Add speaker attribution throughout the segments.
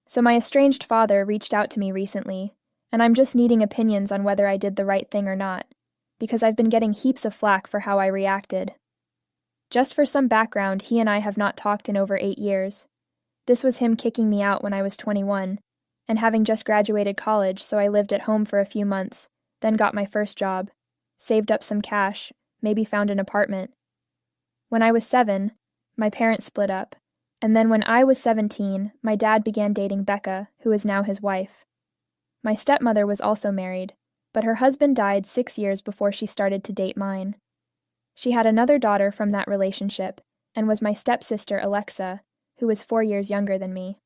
Speaker 1: So my estranged father reached out to me recently, and I'm just needing opinions on whether I did the right thing or not, because I've been getting heaps of flack for how I reacted. Just for some background, he and I have not talked in over 8 years. This was him kicking me out when I was 21, and having just graduated college, so I lived at home for a few months, then got my first job, saved up some cash, maybe found an apartment. When I was 7, my parents split up, and then when I was 17, my dad began dating Becca, who is now his wife. My stepmother was also married, but her husband died 6 years before she started to date mine. She had another daughter from that relationship, and was my stepsister Alexa, who was 4 years younger than me.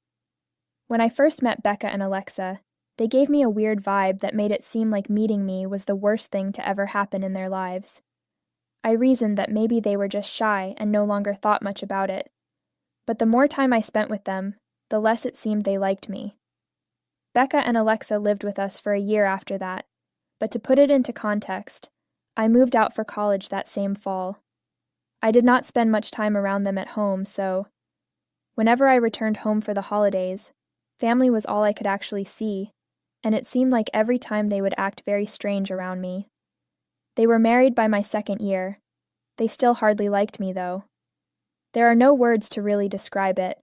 Speaker 1: When I first met Becca and Alexa, they gave me a weird vibe that made it seem like meeting me was the worst thing to ever happen in their lives. I reasoned that maybe they were just shy and no longer thought much about it. But the more time I spent with them, the less it seemed they liked me. Becca and Alexa lived with us for a year after that, but to put it into context, I moved out for college that same fall. I did not spend much time around them at home, so whenever I returned home for the holidays, family was all I could actually see, and it seemed like every time they would act very strange around me. They were married by my 2nd year. They still hardly liked me, though. There are no words to really describe it,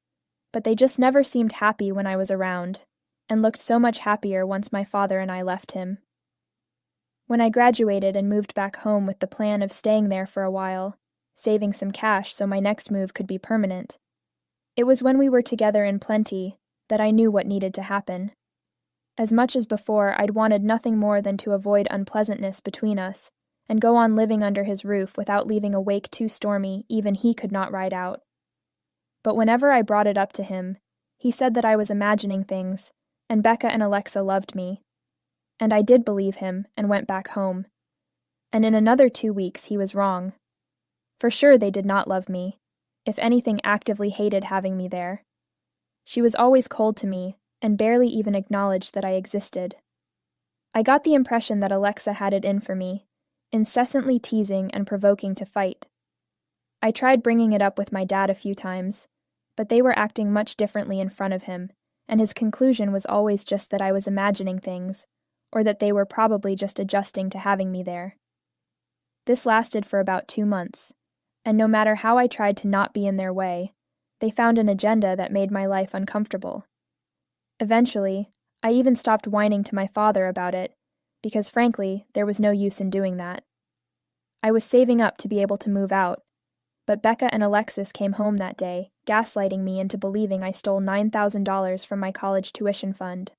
Speaker 1: but they just never seemed happy when I was around, and looked so much happier once my father and I left him. When I graduated and moved back home with the plan of staying there for a while, saving some cash so my next move could be permanent, it was when we were together in plenty that I knew what needed to happen. As much as before, I'd wanted nothing more than to avoid unpleasantness between us, and go on living under his roof without leaving a wake too stormy even he could not ride out. But whenever I brought it up to him, he said that I was imagining things, and Becca and Alexa loved me. And I did believe him and went back home. And in another 2 weeks he was wrong. For sure they did not love me, if anything actively hated having me there. She was always cold to me, and barely even acknowledged that I existed. I got the impression that Alexa had it in for me, incessantly teasing and provoking to fight. I tried bringing it up with my dad a few times, but they were acting much differently in front of him, and his conclusion was always just that I was imagining things, or that they were probably just adjusting to having me there. This lasted for about 2 months, and no matter how I tried to not be in their way, they found an agenda that made my life uncomfortable. Eventually, I even stopped whining to my father about it, because frankly, there was no use in doing that. I was saving up to be able to move out, but Becca and Alexis came home that day, gaslighting me into believing I stole $9,000 from my college tuition fund.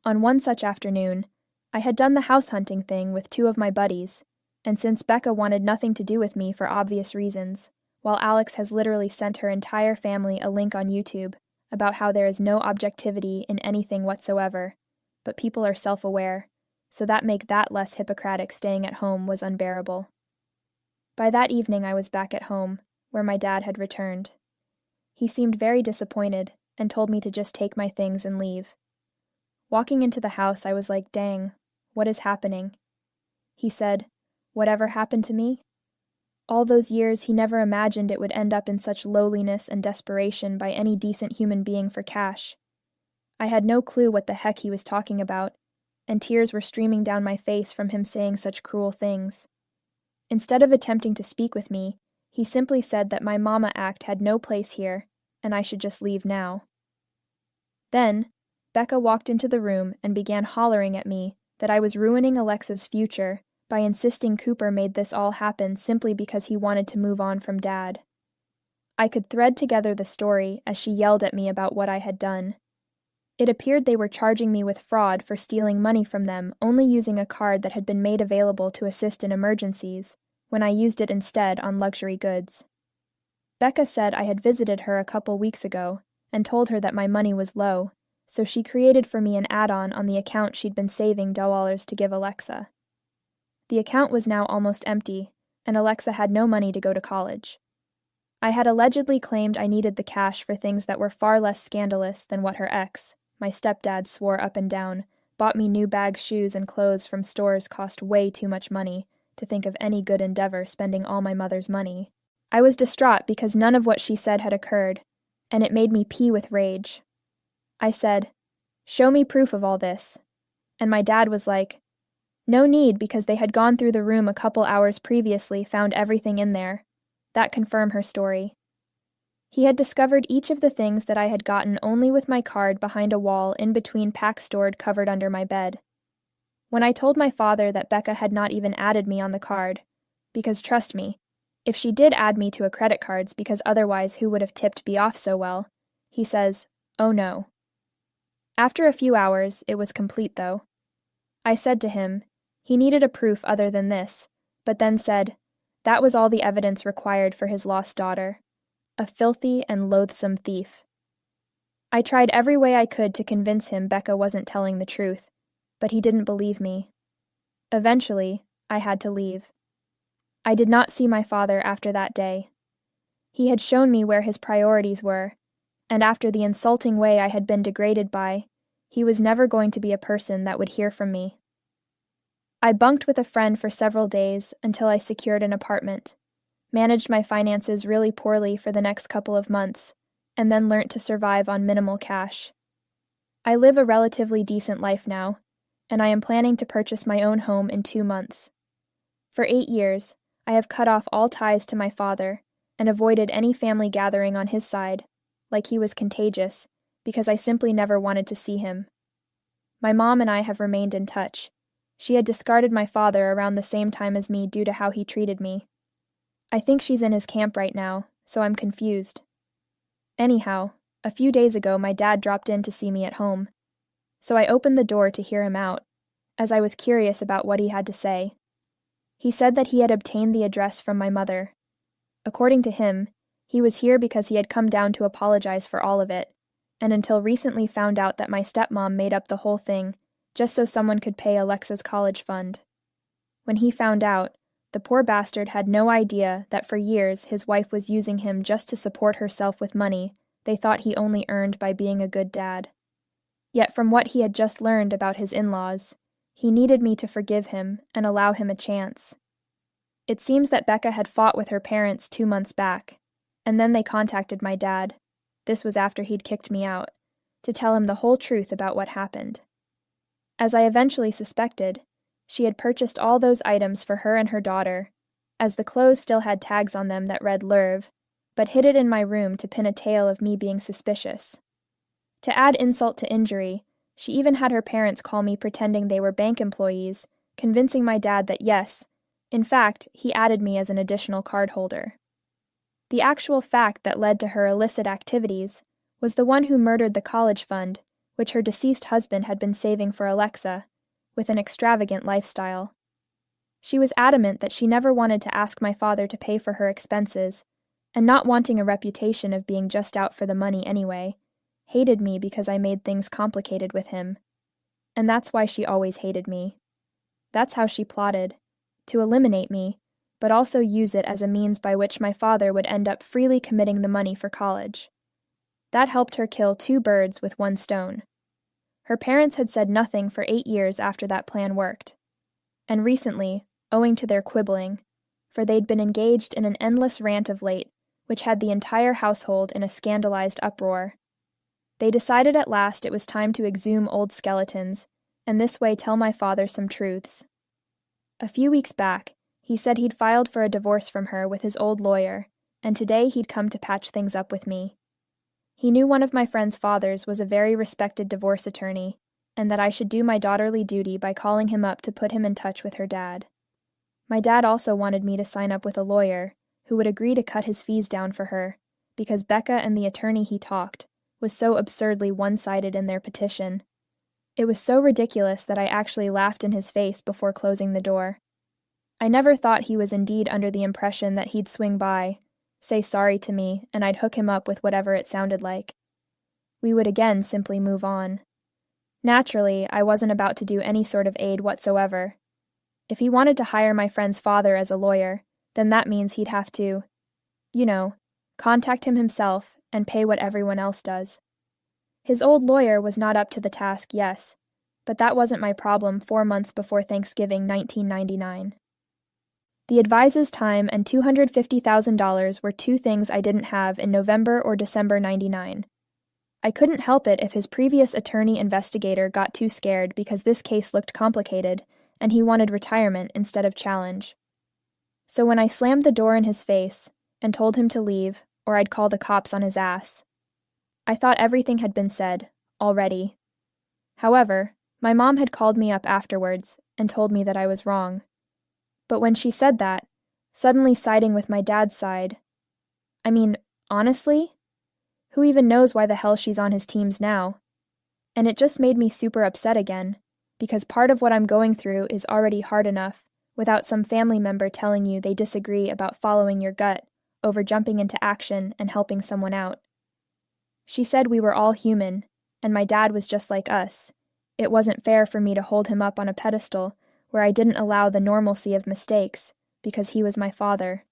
Speaker 1: On one such afternoon, I had done the house hunting thing with 2 of my buddies, and since Becca wanted nothing to do with me for obvious reasons, while Alex has literally sent her entire family a link on YouTube about how there is no objectivity in anything whatsoever, but people are self-aware, so that make that less Hippocratic staying at home was unbearable. By that evening I was back at home, where my dad had returned. He seemed very disappointed, and told me to just take my things and leave. Walking into the house, I was like, dang, what is happening? He said, whatever happened to me? All those years he never imagined it would end up in such lowliness and desperation by any decent human being for cash. I had no clue what the heck he was talking about, and tears were streaming down my face from him saying such cruel things. Instead of attempting to speak with me, he simply said that my mama act had no place here, and I should just leave now. Then, Becca walked into the room and began hollering at me that I was ruining Alexa's future by insisting Cooper made this all happen simply because he wanted to move on from Dad. I could thread together the story as she yelled at me about what I had done. It appeared they were charging me with fraud for stealing money from them only using a card that had been made available to assist in emergencies, when I used it instead on luxury goods. Becca said I had visited her a couple weeks ago and told her that my money was low, so she created for me an add-on on the account she'd been saving dollars to give Alexa. The account was now almost empty, and Alexa had no money to go to college. I had allegedly claimed I needed the cash for things that were far less scandalous than what her ex, my stepdad, swore up and down, bought me new bags, shoes, and clothes from stores cost way too much money to think of any good endeavor spending all my mother's money. I was distraught because none of what she said had occurred, and it made me pee with rage. I said, "Show me proof of all this." And my dad was like, "No need, because they had gone through the room a couple hours previously, found everything in there." That confirmed her story. He had discovered each of the things that I had gotten only with my card behind a wall in between packs stored covered under my bed. When I told my father that Becca had not even added me on the card, because trust me, if she did add me to a credit cards, because otherwise who would have tipped me off so well, he says, "Oh no." After a few hours, it was complete though. I said to him, he needed a proof other than this, but then said, that was all the evidence required for his lost daughter. A filthy and loathsome thief. I tried every way I could to convince him Becca wasn't telling the truth, but he didn't believe me. Eventually, I had to leave. I did not see my father after that day. He had shown me where his priorities were, and after the insulting way I had been degraded by, he was never going to be a person that would hear from me. I bunked with a friend for several days until I secured an apartment, managed my finances really poorly for the next couple of months, and then learnt to survive on minimal cash. I live a relatively decent life now, and I am planning to purchase my own home in 2 months. For 8 years, I have cut off all ties to my father and avoided any family gathering on his side, like he was contagious, because I simply never wanted to see him. My mom and I have remained in touch. She had discarded my father around the same time as me due to how he treated me. I think she's in his camp right now, so I'm confused. Anyhow, a few days ago my dad dropped in to see me at home, so I opened the door to hear him out, as I was curious about what he had to say. He said that he had obtained the address from my mother. According to him, he was here because he had come down to apologize for all of it, and until recently found out that my stepmom made up the whole thing just so someone could pay Alexa's college fund. When he found out, the poor bastard had no idea that for years his wife was using him just to support herself with money they thought he only earned by being a good dad. Yet from what he had just learned about his in-laws, he needed me to forgive him and allow him a chance. It seems that Becca had fought with her parents 2 months back, and then they contacted my dad, this was after he'd kicked me out, to tell him the whole truth about what happened. As I eventually suspected, she had purchased all those items for her and her daughter, as the clothes still had tags on them that read Lerv, but hid it in my room to pin a tale of me being suspicious. To add insult to injury, she even had her parents call me pretending they were bank employees, convincing my dad that yes, in fact, he added me as an additional card holder. The actual fact that led to her illicit activities was the one who murdered the college fund, which her deceased husband had been saving for Alexa, with an extravagant lifestyle. She was adamant that she never wanted to ask my father to pay for her expenses, and not wanting a reputation of being just out for the money anyway, hated me because I made things complicated with him. And that's why she always hated me. That's how she plotted, to eliminate me, but also use it as a means by which my father would end up freely committing the money for college. That helped her kill 2 birds with 1 stone. Her parents had said nothing for 8 years after that plan worked. And recently, owing to their quibbling, for they'd been engaged in an endless rant of late, which had the entire household in a scandalized uproar, they decided at last it was time to exhume old skeletons, and this way tell my father some truths. A few weeks back, he said he'd filed for a divorce from her with his old lawyer, and today he'd come to patch things up with me. He knew one of my friend's fathers was a very respected divorce attorney, and that I should do my daughterly duty by calling him up to put him in touch with her dad. My dad also wanted me to sign up with a lawyer, who would agree to cut his fees down for her, because Becca and the attorney he talked was so absurdly one-sided in their petition. It was so ridiculous that I actually laughed in his face before closing the door. I never thought he was indeed under the impression that he'd swing by, say sorry to me, and I'd hook him up with whatever it sounded like. We would again simply move on. Naturally, I wasn't about to do any sort of aid whatsoever. If he wanted to hire my friend's father as a lawyer, then that means he'd have to, contact him himself and pay what everyone else does. His old lawyer was not up to the task, yes, but that wasn't my problem 4 months before Thanksgiving 1999. The advise's time and $250,000 were 2 things I didn't have in November or December 99. I couldn't help it if his previous attorney investigator got too scared because this case looked complicated and he wanted retirement instead of challenge. So when I slammed the door in his face and told him to leave or I'd call the cops on his ass, I thought everything had been said, already. However, my mom had called me up afterwards and told me that I was wrong. But when she said that, suddenly siding with my dad's side, I mean, honestly, who even knows why the hell she's on his teams now? And it just made me super upset again, because part of what I'm going through is already hard enough without some family member telling you they disagree about following your gut over jumping into action and helping someone out. She said we were all human, and my dad was just like us. It wasn't fair for me to hold him up on a pedestal where I didn't allow the normalcy of mistakes, because he was my father.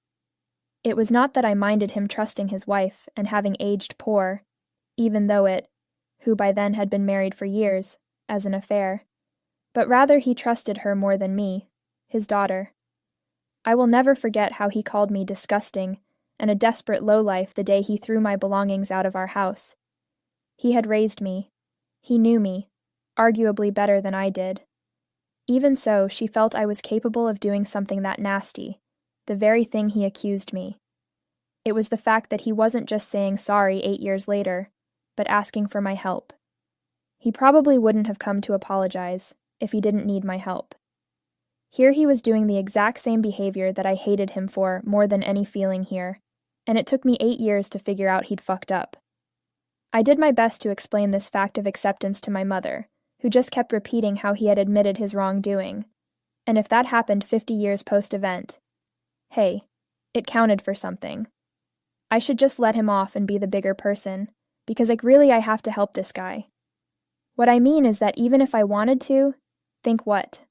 Speaker 1: It was not that I minded him trusting his wife and having aged poor, even though who by then had been married for years, as an affair, but rather he trusted her more than me, his daughter. I will never forget how he called me disgusting and a desperate lowlife the day he threw my belongings out of our house. He had raised me. He knew me, arguably better than I did. Even so, she felt I was capable of doing something that nasty, the very thing he accused me. It was the fact that he wasn't just saying sorry 8 years later, but asking for my help. He probably wouldn't have come to apologize if he didn't need my help. Here he was doing the exact same behavior that I hated him for more than any feeling here, and it took me 8 years to figure out he'd fucked up. I did my best to explain this fact of acceptance to my mother, who just kept repeating how he had admitted his wrongdoing. And if that happened 50 years post-event, hey, it counted for something. I should just let him off and be the bigger person, because really I have to help this guy. What I mean is that even if I wanted to, think what?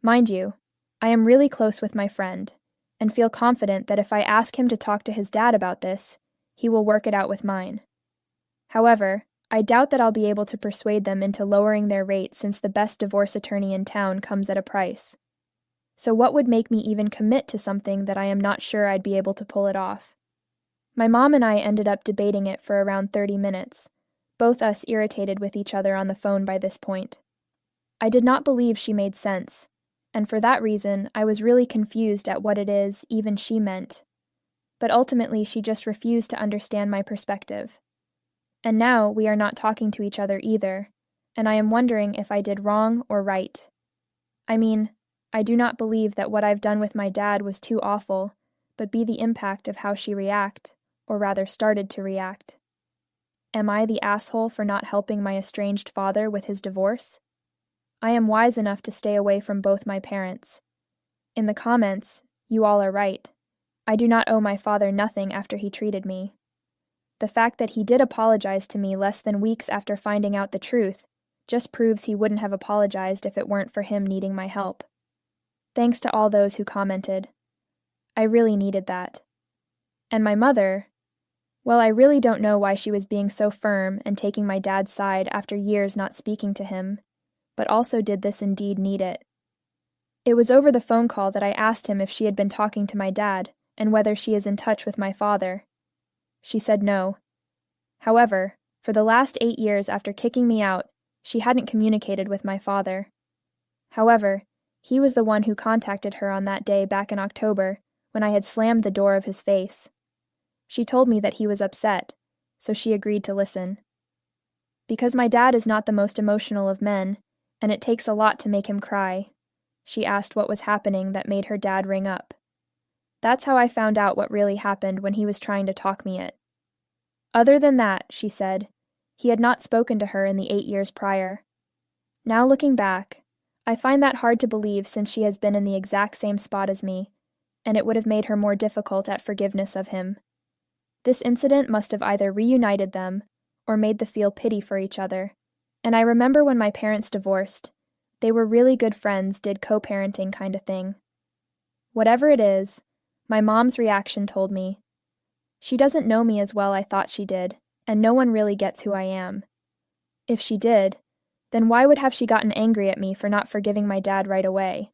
Speaker 1: Mind you, I am really close with my friend, and feel confident that if I ask him to talk to his dad about this, he will work it out with mine. However, I doubt that I'll be able to persuade them into lowering their rate since the best divorce attorney in town comes at a price. So what would make me even commit to something that I am not sure I'd be able to pull it off? My mom and I ended up debating it for around 30 minutes, both us irritated with each other on the phone by this point. I did not believe she made sense, and for that reason I was really confused at what it is even she meant. But ultimately she just refused to understand my perspective. And now we are not talking to each other either, and I am wondering if I did wrong or right. I mean, I do not believe that what I've done with my dad was too awful, but be the impact of how she or rather started to react. Am I the asshole for not helping my estranged father with his divorce? I am wise enough to stay away from both my parents. In the comments, you all are right. I do not owe my father nothing after he treated me. The fact that he did apologize to me less than weeks after finding out the truth just proves he wouldn't have apologized if it weren't for him needing my help. Thanks to all those who commented. I really needed that. And my mother, well, I really don't know why she was being so firm and taking my dad's side after years not speaking to him, but also did this indeed need it. It was over the phone call that I asked him if she had been talking to my dad and whether she is in touch with my father. She said no. However, for the last 8 years after kicking me out, she hadn't communicated with my father. However, he was the one who contacted her on that day back in October when I had slammed the door of his face. She told me that he was upset, so she agreed to listen. Because my dad is not the most emotional of men, and it takes a lot to make him cry, she asked what was happening that made her dad ring up. That's how I found out what really happened when he was trying to talk me it. Other than that, she said, he had not spoken to her in the 8 years prior. Now looking back, I find that hard to believe since she has been in the exact same spot as me, and it would have made her more difficult at forgiveness of him. This incident must have either reunited them or made them feel pity for each other, and I remember when my parents divorced, they were really good friends, did co-parenting kind of thing. Whatever it is, my mom's reaction told me, she doesn't know me as well I thought she did, and no one really gets who I am. If she did, then why would have she gotten angry at me for not forgiving my dad right away?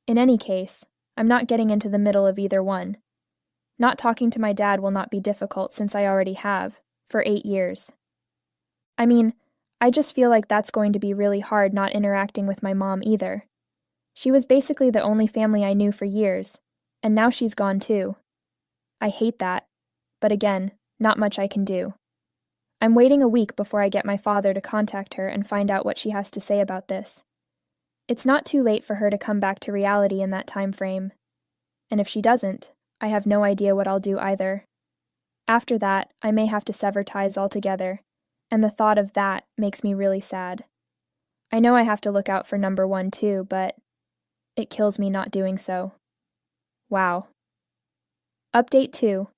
Speaker 1: In any case, I'm not getting into the middle of either one. Not talking to my dad will not be difficult since I already have, for 8 years. I mean, I just feel like that's going to be really hard not interacting with my mom either. She was basically the only family I knew for years, and now she's gone too. I hate that, but again, not much I can do. I'm waiting a week before I get my father to contact her and find out what she has to say about this. It's not too late for her to come back to reality in that time frame. And if she doesn't, I have no idea what I'll do either. After that, I may have to sever ties altogether, and the thought of that makes me really sad. I know I have to look out for number one too, but it kills me not doing so. Wow. Update 2.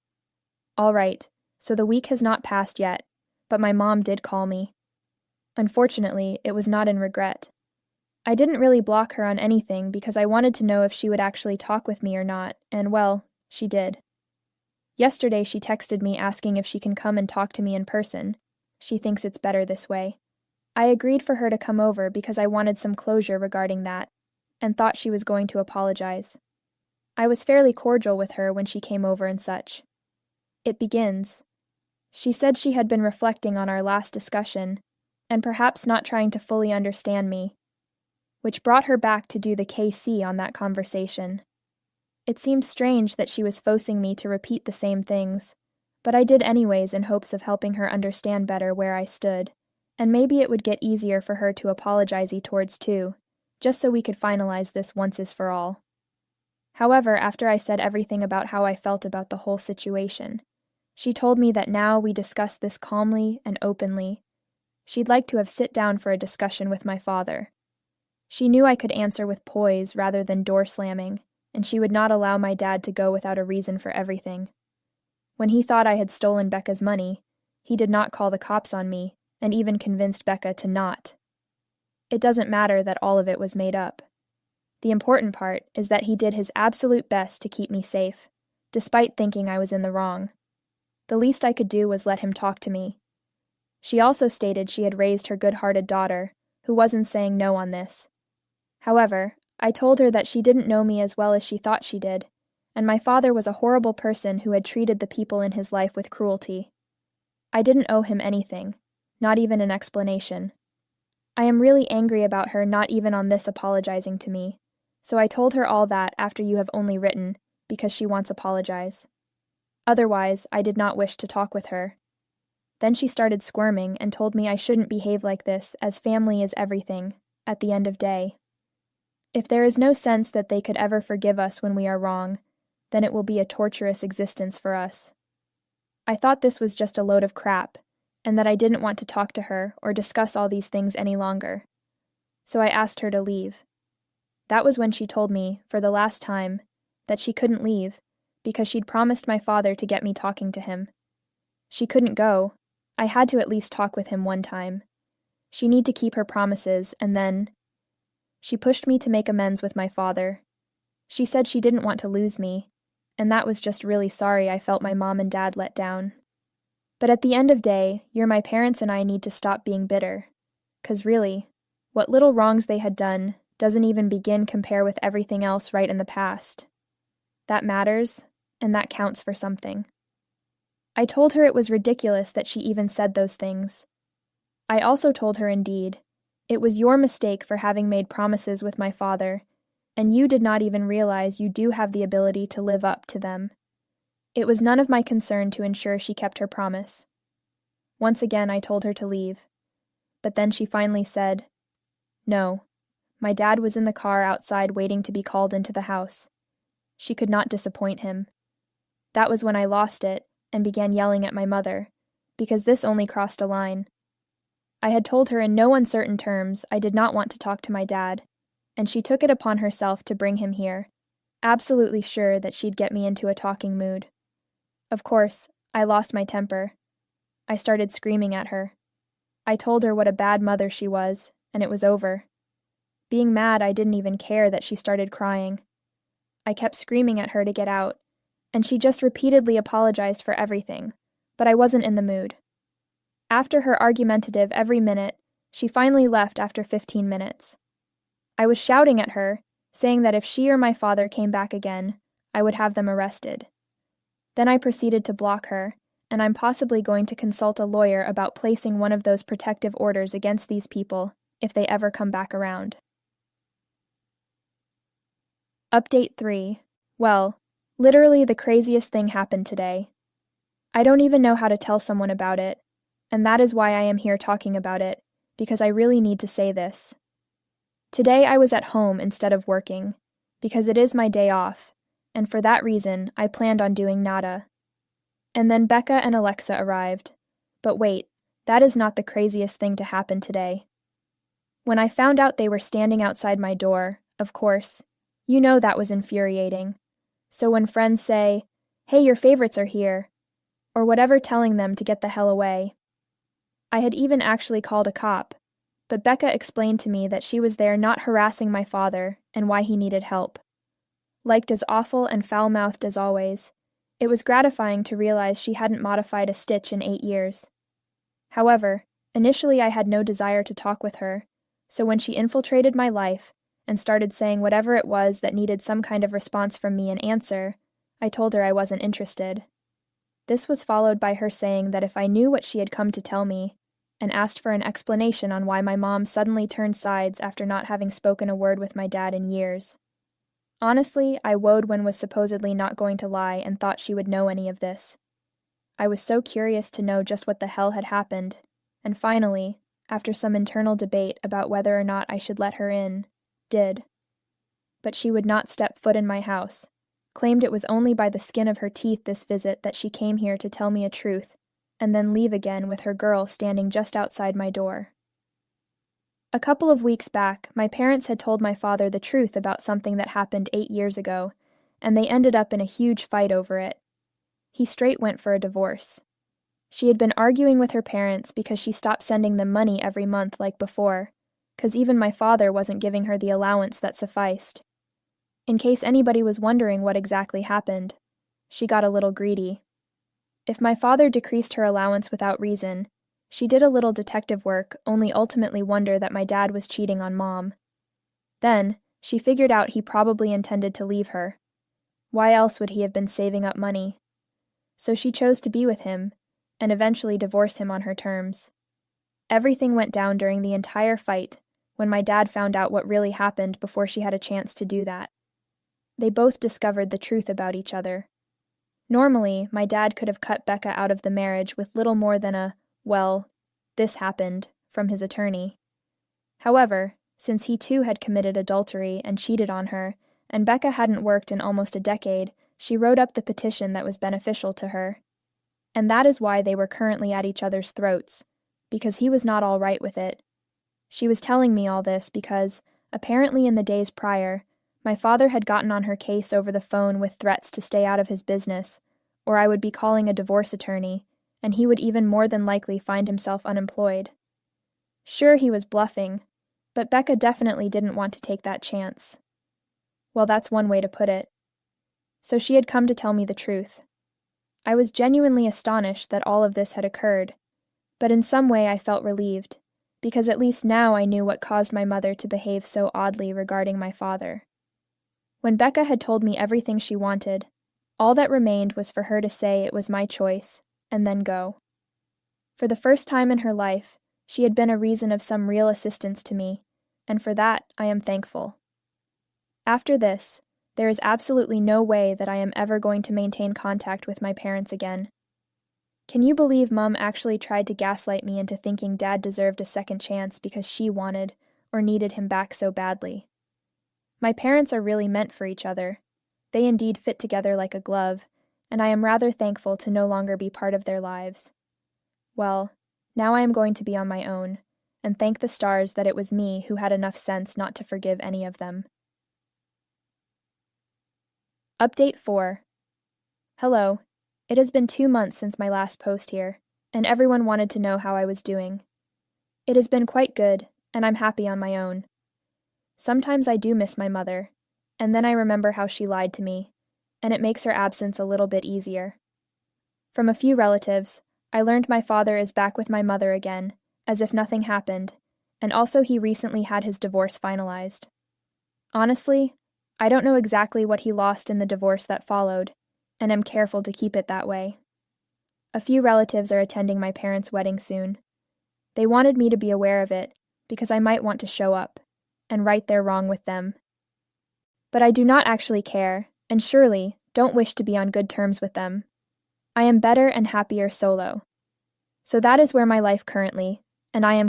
Speaker 1: All right, so the week has not passed yet, but my mom did call me. Unfortunately, it was not in regret. I didn't really block her on anything because I wanted to know if she would actually talk with me or not, and well, she did. Yesterday she texted me asking if she can come and talk to me in person. She thinks it's better this way. I agreed for her to come over because I wanted some closure regarding that, and thought she was going to apologize. I was fairly cordial with her when she came over and such. It begins. She said she had been reflecting on our last discussion, and perhaps not trying to fully understand me, which brought her back to do the KC on that conversation. It seemed strange that she was forcing me to repeat the same things, but I did anyways in hopes of helping her understand better where I stood, and maybe it would get easier for her to apologize towards too, just so we could finalize this once is for all. However, after I said everything about how I felt about the whole situation, she told me that now we discussed this calmly and openly. She'd like to have sit down for a discussion with my father. She knew I could answer with poise rather than door slamming, and she would not allow my dad to go without a reason for everything. When he thought I had stolen Becca's money, he did not call the cops on me, and even convinced Becca to not. It doesn't matter that all of it was made up. The important part is that he did his absolute best to keep me safe, despite thinking I was in the wrong. The least I could do was let him talk to me. She also stated she had raised her good-hearted daughter, who wasn't saying no on this. However, I told her that she didn't know me as well as she thought she did, and my father was a horrible person who had treated the people in his life with cruelty. I didn't owe him anything, not even an explanation. I am really angry about her not even on this apologizing to me, so I told her all that after you have only written, because she wants apologize. Otherwise, I did not wish to talk with her. Then she started squirming and told me I shouldn't behave like this, as family is everything, at the end of day. If there is no sense that they could ever forgive us when we are wrong, then it will be a torturous existence for us. I thought this was just a load of crap, and that I didn't want to talk to her or discuss all these things any longer. So I asked her to leave. That was when she told me, for the last time, that she couldn't leave, because she'd promised my father to get me talking to him. She couldn't go. I had to at least talk with him one time. She need to keep her promises, and then... She pushed me to make amends with my father. She said she didn't want to lose me, and that was just really sorry I felt my mom and dad let down. But at the end of day, you're my parents and I need to stop being bitter. 'Cause really, what little wrongs they had done doesn't even begin compare with everything else right in the past. That matters, and that counts for something. I told her it was ridiculous that she even said those things. I also told her indeed, it was your mistake for having made promises with my father, and you did not even realize you do have the ability to live up to them. It was none of my concern to ensure she kept her promise. Once again I told her to leave, but then she finally said, "No, my dad was in the car outside waiting to be called into the house." She could not disappoint him. That was when I lost it and began yelling at my mother, because this only crossed a line. I had told her in no uncertain terms I did not want to talk to my dad, and she took it upon herself to bring him here, absolutely sure that she'd get me into a talking mood. Of course, I lost my temper. I started screaming at her. I told her what a bad mother she was, and it was over. Being mad, I didn't even care that she started crying. I kept screaming at her to get out, and she just repeatedly apologized for everything, but I wasn't in the mood. After her argumentative every minute, she finally left after 15 minutes. I was shouting at her, saying that if she or my father came back again, I would have them arrested. Then I proceeded to block her, and I'm possibly going to consult a lawyer about placing one of those protective orders against these people if they ever come back around. Update 3. Well, literally the craziest thing happened today. I don't even know how to tell someone about it, and that is why I am here talking about it, because I really need to say this. Today I was at home instead of working, because it is my day off, and for that reason I planned on doing nada. And then Becca and Alexa arrived. But wait, that is not the craziest thing to happen today. When I found out they were standing outside my door, of course, you know that was infuriating. So when friends say, "Hey, your favorites are here," or whatever telling them to get the hell away. I had even actually called a cop, but Becca explained to me that she was there not harassing my father and why he needed help. Liked as awful and foul-mouthed as always, it was gratifying to realize she hadn't modified a stitch in 8 years. However, initially I had no desire to talk with her, so when she infiltrated my life and started saying whatever it was that needed some kind of response from me and answer, I told her I wasn't interested. This was followed by her saying that if I knew what she had come to tell me, and asked for an explanation on why my mom suddenly turned sides after not having spoken a word with my dad in years. Honestly, I woed when was supposedly not going to lie and thought she would know any of this. I was so curious to know just what the hell had happened, and finally, after some internal debate about whether or not I should let her in, did. But she would not step foot in my house, claimed it was only by the skin of her teeth this visit that she came here to tell me a truth, and then leave again with her girl standing just outside my door. A couple of weeks back, my parents had told my father the truth about something that happened 8 years ago, and they ended up in a huge fight over it. He straight went for a divorce. She had been arguing with her parents because she stopped sending them money every month like before, 'cause even my father wasn't giving her the allowance that sufficed. In case anybody was wondering what exactly happened, she got a little greedy. If my father decreased her allowance without reason, she did a little detective work, only ultimately wonder that my dad was cheating on Mom. Then, she figured out he probably intended to leave her. Why else would he have been saving up money? So she chose to be with him, and eventually divorce him on her terms. Everything went down during the entire fight, when my dad found out what really happened before she had a chance to do that. They both discovered the truth about each other. Normally, my dad could have cut Becca out of the marriage with little more than a, "Well, this happened," from his attorney. However, since he too had committed adultery and cheated on her, and Becca hadn't worked in almost a decade, she wrote up the petition that was beneficial to her. And that is why they were currently at each other's throats, because he was not all right with it. She was telling me all this because, apparently in the days prior, my father had gotten on her case over the phone with threats to stay out of his business, or I would be calling a divorce attorney, and he would even more than likely find himself unemployed. Sure, he was bluffing, but Becca definitely didn't want to take that chance. Well, that's one way to put it. So she had come to tell me the truth. I was genuinely astonished that all of this had occurred, but in some way I felt relieved, because at least now I knew what caused my mother to behave so oddly regarding my father. When Becca had told me everything she wanted, all that remained was for her to say it was my choice, and then go. For the first time in her life, she had been a reason of some real assistance to me, and for that I am thankful. After this, there is absolutely no way that I am ever going to maintain contact with my parents again. Can you believe Mom actually tried to gaslight me into thinking Dad deserved a second chance because she wanted or needed him back so badly? My parents are really meant for each other. They indeed fit together like a glove, and I am rather thankful to no longer be part of their lives. Well, now I am going to be on my own, and thank the stars that it was me who had enough sense not to forgive any of them. Update 4. Hello. It has been 2 months since my last post here, and everyone wanted to know how I was doing. It has been quite good, and I'm happy on my own. Sometimes I do miss my mother, and then I remember how she lied to me, and it makes her absence a little bit easier. From a few relatives, I learned my father is back with my mother again, as if nothing happened, and also he recently had his divorce finalized. Honestly, I don't know exactly what he lost in the divorce that followed, and am careful to keep it that way. A few relatives are attending my parents' wedding soon. They wanted me to be aware of it, because I might want to show up and right their wrong with them. But I do not actually care, and surely don't wish to be on good terms with them. I am better and happier solo. So that is where my life currently, and I am